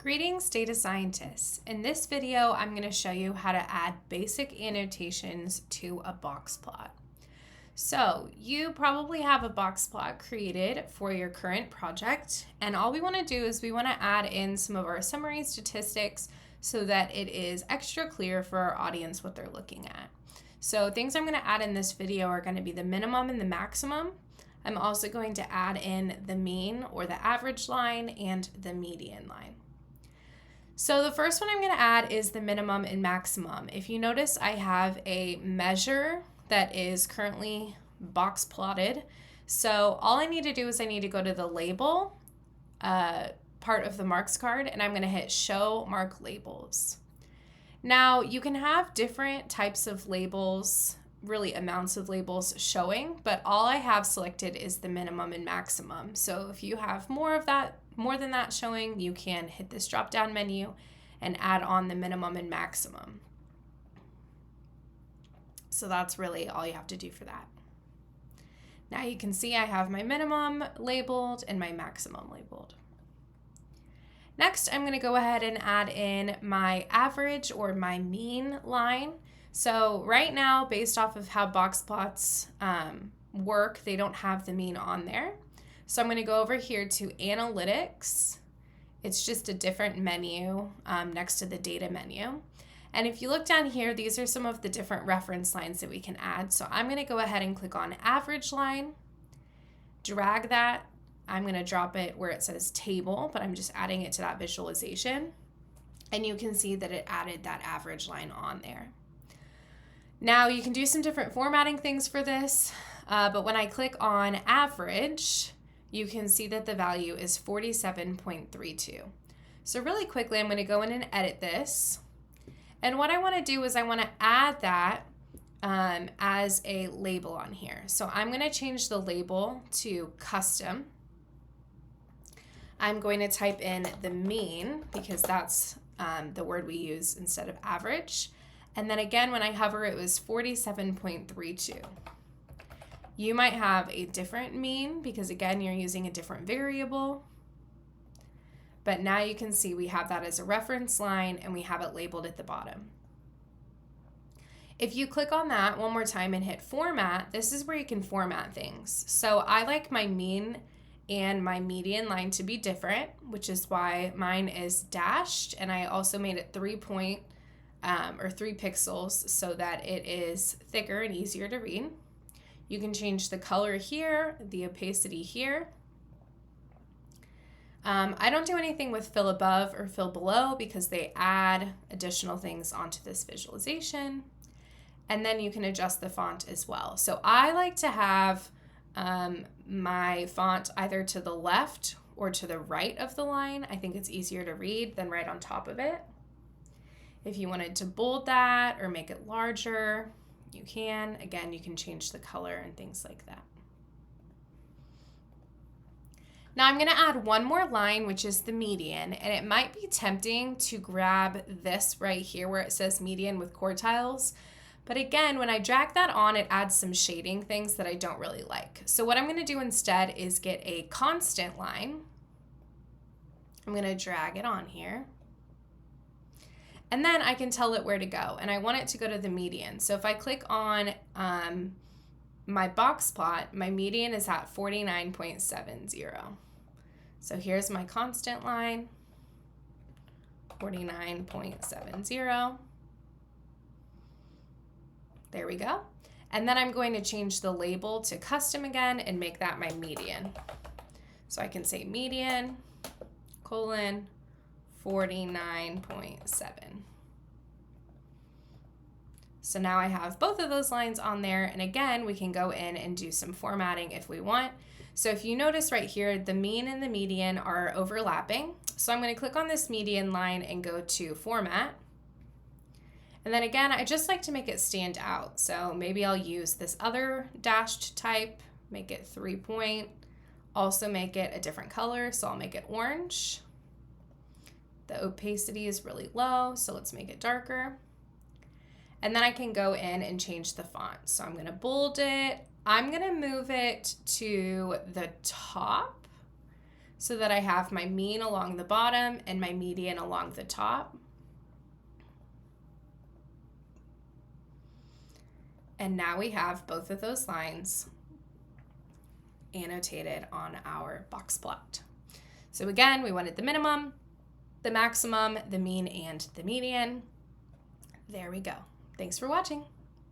Greetings, data scientists. In this video, I'm going to show you how to add basic annotations to a box plot. So you probably have a box plot created for your current project, and all we want to do is we want to add in some of our summary statistics so that it is extra clear for our audience what they're looking at. So things I'm going to add in this video are going to be the minimum and the maximum. I'm also going to add in the mean or the average line and the median line. So the first one I'm going to add is the minimum and maximum. If you notice, I have a measure that is currently box plotted. So all I need to do is I need to go to the label part of the marks card, and I'm going to hit show mark labels. Now you can have different types of labels, really amounts of labels showing, but all I have selected is the minimum and maximum. So if you have more than that showing, you can hit this drop down menu and add on the minimum and maximum. So that's really all you have to do for that. Now you can see I have my minimum labeled and my maximum labeled. Next, I'm going to go ahead and add in my average or my mean line. So right now, based off of how box plots work, they don't have the mean on there. So I'm going to go over here to Analytics. It's just a different menu next to the Data menu. And if you look down here, these are some of the different reference lines that we can add. So I'm going to go ahead and click on Average Line, drag that. I'm going to drop it where it says Table, but I'm just adding it to that visualization. And you can see that it added that average line on there. Now you can do some different formatting things for this, but when I click on average, you can see that the value is 47.32. So really quickly, I'm going to go in and edit this. And what I want to do is I want to add that as a label on here. So I'm going to change the label to custom. I'm going to type in the mean because that's the word we use instead of average. And then again, when I hover, it was 47.32. You might have a different mean because again, you're using a different variable. But now you can see we have that as a reference line and we have it labeled at the bottom. If you click on that one more time and hit format, this is where you can format things. So I like my mean and my median line to be different, which is why mine is dashed. And I also made it 3 pixels so that it is thicker and easier to read. You can change the color here, the opacity here. I don't do anything with fill above or fill below because they add additional things onto this visualization. And then you can adjust the font as well. So I like to have my font either to the left or to the right of the line. I think it's easier to read than right on top of it. If you wanted to bold that or make it larger, you can. Again, you can change the color and things like that. Now I'm going to add one more line, which is the median, and it might be tempting to grab this right here where it says median with quartiles. But again, when I drag that on, it adds some shading things that I don't really like. So what I'm going to do instead is get a constant line. I'm going to drag it on here. And then I can tell it where to go, and I want it to go to the median. So if I click on my box plot, my median is at 49.70. So here's my constant line, 49.70. There we go. And then I'm going to change the label to custom again and make that my median. So I can say median, colon, 49.7. So now I have both of those lines on there. And again, we can go in and do some formatting if we want. So if you notice right here, the mean and the median are overlapping. So I'm going to click on this median line and go to format. And then again, I just like to make it stand out. So maybe I'll use this other dashed type, make it 3 point, also make it a different color. So I'll make it orange. The opacity is really low, so let's make it darker. And then I can go in and change the font. So I'm going to bold it. I'm going to move it to the top so that I have my mean along the bottom and my median along the top. And now we have both of those lines annotated on our box plot. So again, we wanted the minimum, the maximum, the mean, and the median. There we go. Thanks for watching.